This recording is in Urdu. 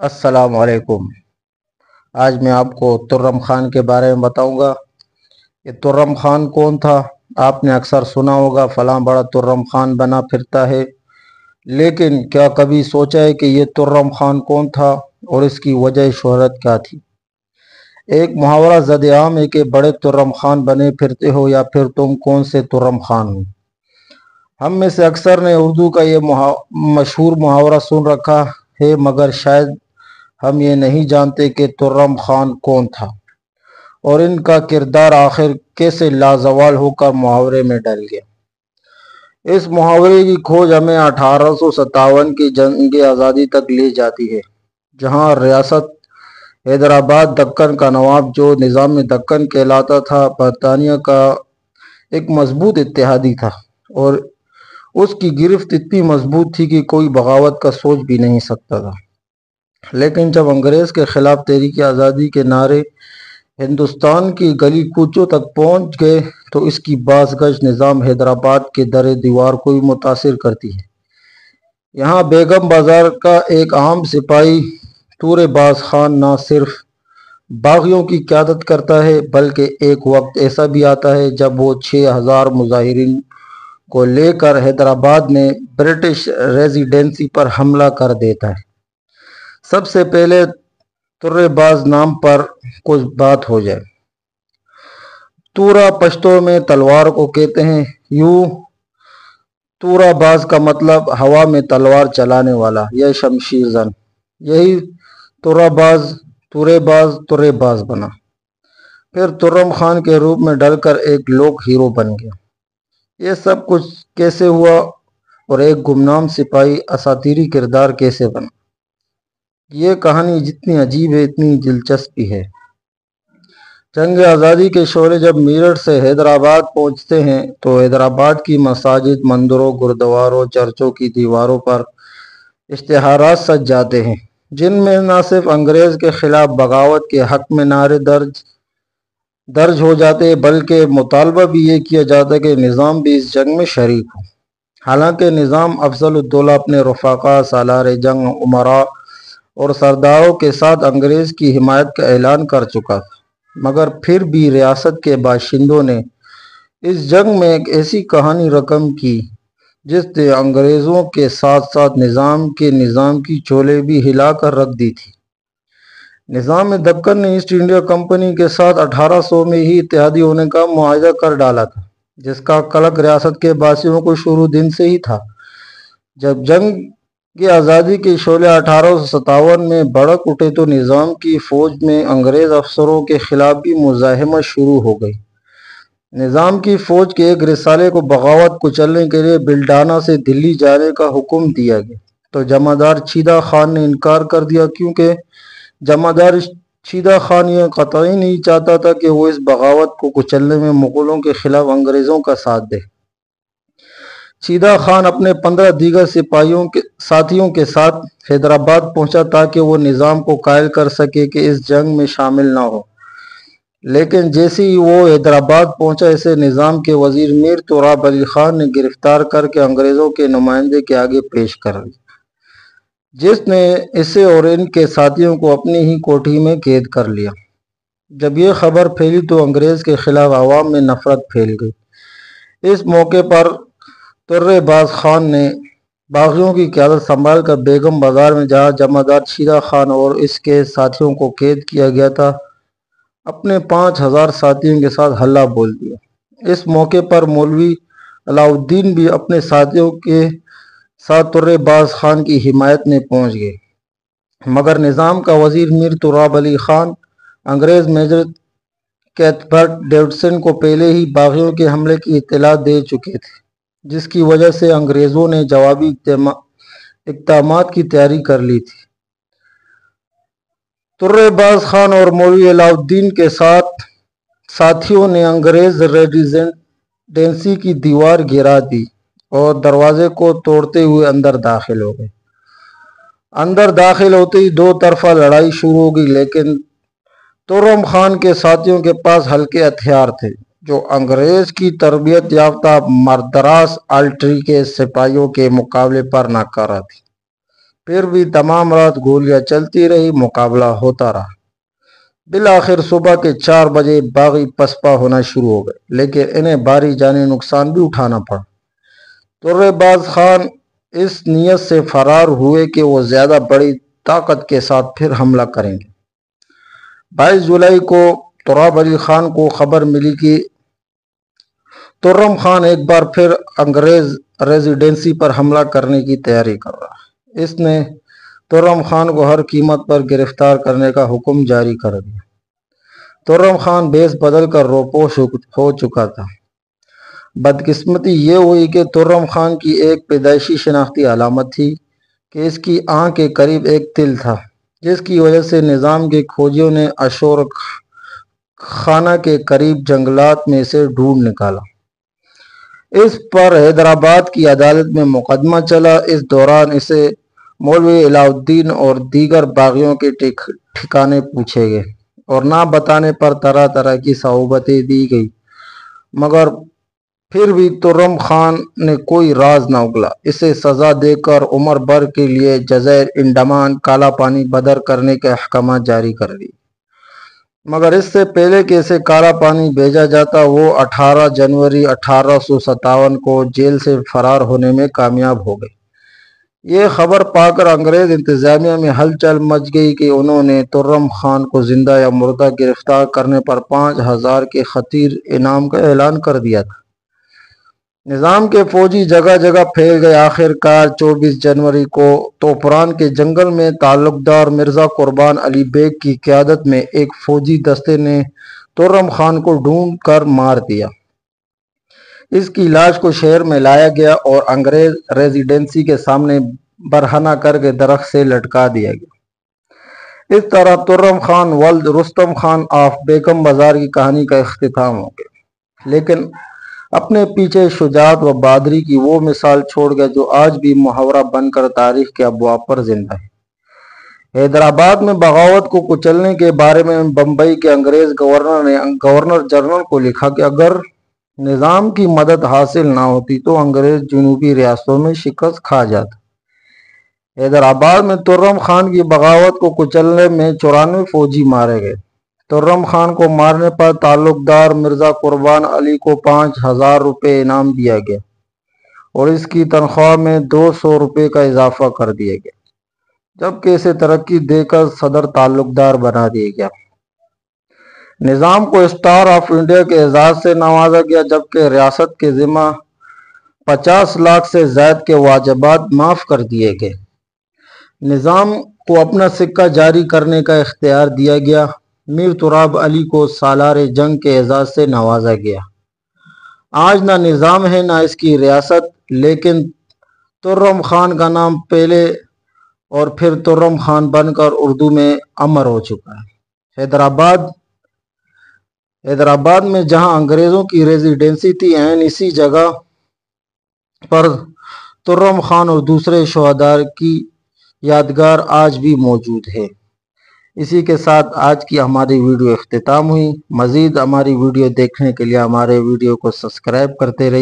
السلام علیکم۔ آج میں آپ کو ترم خان کے بارے میں بتاؤں گا کہ ترم خان کون تھا۔ آپ نے اکثر سنا ہوگا فلاں بڑا ترم خان بنا پھرتا ہے، لیکن کیا کبھی سوچا ہے کہ یہ ترم خان کون تھا اور اس کی وجہ شہرت کیا تھی؟ ایک محاورہ زد عام ہے کہ بڑے ترم خان بنے پھرتے ہو یا پھر تم کون سے ترم خان ہو۔ ہم میں سے اکثر نے اردو کا یہ مشہور محاورہ سن رکھا ہے، مگر شاید ہم یہ نہیں جانتے کہ ترم خان کون تھا اور ان کا کردار آخر کیسے لازوال ہو کر محاورے میں ڈل گیا۔ اس محاورے کی کھوج ہمیں 1857 کی جنگ آزادی تک لے جاتی ہے، جہاں ریاست حیدرآباد دکن کا نواب، جو نظام دکن کہلاتا تھا، برطانیہ کا ایک مضبوط اتحادی تھا اور اس کی گرفت اتنی مضبوط تھی کہ کوئی بغاوت کا سوچ بھی نہیں سکتا تھا۔ لیکن جب انگریز کے خلاف تحریک آزادی کے نعرے ہندوستان کی گلی کوچوں تک پہنچ گئے تو اس کی باز گشت نظام حیدرآباد کے در دیوار کو بھی متاثر کرتی ہے۔ یہاں بیگم بازار کا ایک عام سپاہی تورے باز خان نہ صرف باغیوں کی قیادت کرتا ہے، بلکہ ایک وقت ایسا بھی آتا ہے جب وہ 6000 مظاہرین کو لے کر حیدرآباد میں برٹش ریزیڈنسی پر حملہ کر دیتا ہے۔ سب سے پہلے ترے باز نام پر کچھ بات ہو جائے۔ تورا پشتو میں تلوار کو کہتے ہیں۔ یوں تورا باز کا مطلب ہوا میں تلوار چلانے والا یا شمشیر زن۔ یہی تورا باز ترے باز بنا، پھر ترم خان کے روپ میں ڈل کر ایک لوک ہیرو بن گیا۔ یہ سب کچھ کیسے ہوا اور ایک گمنام سپاہی اساطیری کردار کیسے بنا؟ یہ کہانی جتنی عجیب ہے اتنی دلچسپ بھی ہے۔ جنگ آزادی کے شعلے جب میرٹھ سے حیدرآباد پہنچتے ہیں تو حیدرآباد کی مساجد، مندروں، گردواروں، چرچوں کی دیواروں پر اشتہارات سج جاتے ہیں، جن میں نہ صرف انگریز کے خلاف بغاوت کے حق میں نعرے درج ہو جاتے بلکہ مطالبہ بھی یہ کیا جاتا کہ نظام بھی اس جنگ میں شریک ہو۔ حالانکہ نظام افضل الدولہ اپنے رفقا، سالار جنگ، امراء اور سرداروں کے ساتھ انگریز کی حمایت کا اعلان کر چکا تھا، مگر پھر بھی ریاست کے باشندوں نے اس جنگ میں ایک ایسی کہانی رقم کی جس نے انگریزوں کے ساتھ ساتھ نظام کی چولے بھی ہلا کر رکھ دی تھی۔ نظام دکن نے ایسٹ انڈیا کمپنی کے ساتھ 1800 میں ہی اتحادی ہونے کا معاہدہ کر ڈالا تھا، جس کا قلق ریاست کے باشندوں کو شروع دن سے ہی تھا۔ جب جنگ آزادی کے شعلے 1857 میں بھڑک اٹھے تو نظام کی فوج میں انگریز افسروں کے خلاف بھی مزاحمت شروع ہو گئی۔ نظام کی فوج کے ایک رسالے کو بغاوت کچلنے کے لیے بلڈانا سے دلی جانے کا حکم دیا گیا تو جمعدار چیدہ خان نے انکار کر دیا، کیونکہ جمعدار چیدہ خان یہ قطعی نہیں چاہتا تھا کہ وہ اس بغاوت کو کچلنے میں مغلوں کے خلاف انگریزوں کا ساتھ دے۔ چیدہ خان اپنے 15 دیگر ساتھیوں کے ساتھ حیدرآباد پہنچا تاکہ وہ نظام کو قائل کر سکے کہ اس جنگ میں شامل نہ ہو، لیکن جیسے ہی وہ حیدرآباد پہنچا اسے نظام کے وزیر میر تراب علی خان نے گرفتار کر کے انگریزوں کے نمائندے کے آگے پیش کر دیا، جس نے اسے اور ان کے ساتھیوں کو اپنی ہی کوٹھی میں قید کر لیا۔ جب یہ خبر پھیلی تو انگریز کے خلاف عوام میں نفرت پھیل گئی۔ اس موقع پر ترے باز خان نے باغیوں کی قیادت سنبھال کر بیگم بازار میں، جہاں جمعدار چیدہ خان اور اس کے ساتھیوں کو قید کیا گیا تھا، اپنے 5000 ساتھیوں کے ساتھ حلہ بول دیا۔ اس موقع پر مولوی علاء الدین بھی اپنے ساتھیوں کے ساتھ ترے باز خان کی حمایت میں پہنچ گئے، مگر نظام کا وزیر میر تراب علی خان انگریز میجر کیتھبرٹ ڈیوڈسن کو پہلے ہی باغیوں کے حملے کی اطلاع دے چکے تھے، جس کی وجہ سے انگریزوں نے جوابی اقدامات کی تیاری کر لی تھی۔ ترے باز خان اور مولوی علاء الدین کے ساتھیوں نے انگریز ریزیڈنسی کی دیوار گرا دی اور دروازے کو توڑتے ہوئے اندر داخل ہو گئے۔ اندر داخل ہوتے ہی دو طرفہ لڑائی شروع ہو گئی، لیکن ترم خان کے ساتھیوں کے پاس ہلکے ہتھیار تھے جو انگریز کی تربیت یافتہ مدراس آرٹلری کے سپاہیوں کے مقابلے پر ناکارہ تھی۔ پھر بھی تمام رات گولیاں چلتی رہی، مقابلہ ہوتا رہا۔ بالآخر صبح کے 4 بجے باغی پسپا ہونا شروع ہو گئے، لیکن انہیں بھاری جانی نقصان بھی اٹھانا پڑا۔ ترے باز خان اس نیت سے فرار ہوئے کہ وہ زیادہ بڑی طاقت کے ساتھ پھر حملہ کریں گے۔ 22 جولائی کو تراب علی خان کو خبر ملی کہ ترم خان ایک بار پھر انگریز ریزیڈنسی پر حملہ کرنے کی تیاری کر رہا ہے۔ اس نے ترم خان کو ہر قیمت پر گرفتار کرنے کا حکم جاری کر دیا۔ ترم خان بیس بدل کر روپوش ہو چکا تھا۔ بدقسمتی یہ ہوئی کہ ترم خان کی ایک پیدائشی شناختی علامت تھی کہ اس کی آنکھ کے قریب ایک تل تھا، جس کی وجہ سے نظام کے کھوجیوں نے اشور خانہ کے قریب جنگلات میں اسے ڈھونڈ نکالا۔ اس پر حیدرآباد کی عدالت میں مقدمہ چلا۔ اس دوران اسے مولوی علاء الدین اور دیگر باغیوں کے ٹھکانے پوچھے گئے اور نہ بتانے پر طرح طرح کی صعوبتیں دی گئی، مگر پھر بھی ترم خان نے کوئی راز نہ اگلا۔ اسے سزا دے کر عمر بھر کے لیے جزائر انڈمان کالا پانی بدر کرنے کے احکامات جاری کر دی، مگر اس سے پہلے کہ اسے کالا پانی بھیجا جاتا وہ 18 جنوری 1857 کو جیل سے فرار ہونے میں کامیاب ہو گئے۔ یہ خبر پا کر انگریز انتظامیہ میں ہلچل مچ گئی کہ انہوں نے ترم خان کو زندہ یا مردہ گرفتار کرنے پر 5000 کے خطیر انعام کا اعلان کر دیا تھا۔ نظام کے فوجی جگہ جگہ پھیل گئے۔ آخر کار 24 جنوری کو توپران کے جنگل میں تعلقدار مرزا قربان علی بیگ کی قیادت میں ایک فوجی دستے نے ترم خان کو ڈھونڈ کر مار دیا۔ اس کی لاش کو شہر میں لایا گیا اور انگریز ریزیڈنسی کے سامنے برہنہ کر کے درخت سے لٹکا دیا گیا۔ اس طرح ترم خان ولد رستم خان آف بیگم بازار کی کہانی کا اختتام ہو گیا، لیکن اپنے پیچھے شجاعت و بہادری کی وہ مثال چھوڑ گیا جو آج بھی محاورہ بن کر تاریخ کے ابواب پر زندہ ہے۔ حیدرآباد میں بغاوت کو کچلنے کے بارے میں بمبئی کے انگریز گورنر نے گورنر جنرل کو لکھا کہ اگر نظام کی مدد حاصل نہ ہوتی تو انگریز جنوبی ریاستوں میں شکست کھا جاتا۔ حیدرآباد میں ترم خان کی بغاوت کو کچلنے میں 94 فوجی مارے گئے۔ ترم خان کو مارنے پر تعلقدار مرزا قربان علی کو 5000 روپے انعام دیا گیا اور اس کی تنخواہ میں 200 روپے کا اضافہ کر دیا گیا، جبکہ اسے ترقی دے کر صدر تعلقدار بنا دیا گیا۔ نظام کو اسٹار آف انڈیا کے اعزاز سے نوازا گیا، جبکہ ریاست کے ذمہ 50 لاکھ سے زائد کے واجبات معاف کر دیے گئے۔ نظام کو اپنا سکہ جاری کرنے کا اختیار دیا گیا۔ میر تراب علی کو سالار جنگ کے اعزاز سے نوازا گیا۔ آج نہ نظام ہے نہ اس کی ریاست، لیکن ترم خان کا نام پہلے اور پھر ترم خان بن کر اردو میں امر ہو چکا ہے۔ حیدرآباد میں جہاں انگریزوں کی ریزیڈنسی تھی، اسی جگہ پر ترم خان اور دوسرے شہداء کی یادگار آج بھی موجود ہے۔ اسی کے ساتھ آج کی ہماری ویڈیو اختتام ہوئی۔ مزید ہماری ویڈیو دیکھنے کے لیے ہمارے ویڈیو کو سبسکرائب کرتے رہیے۔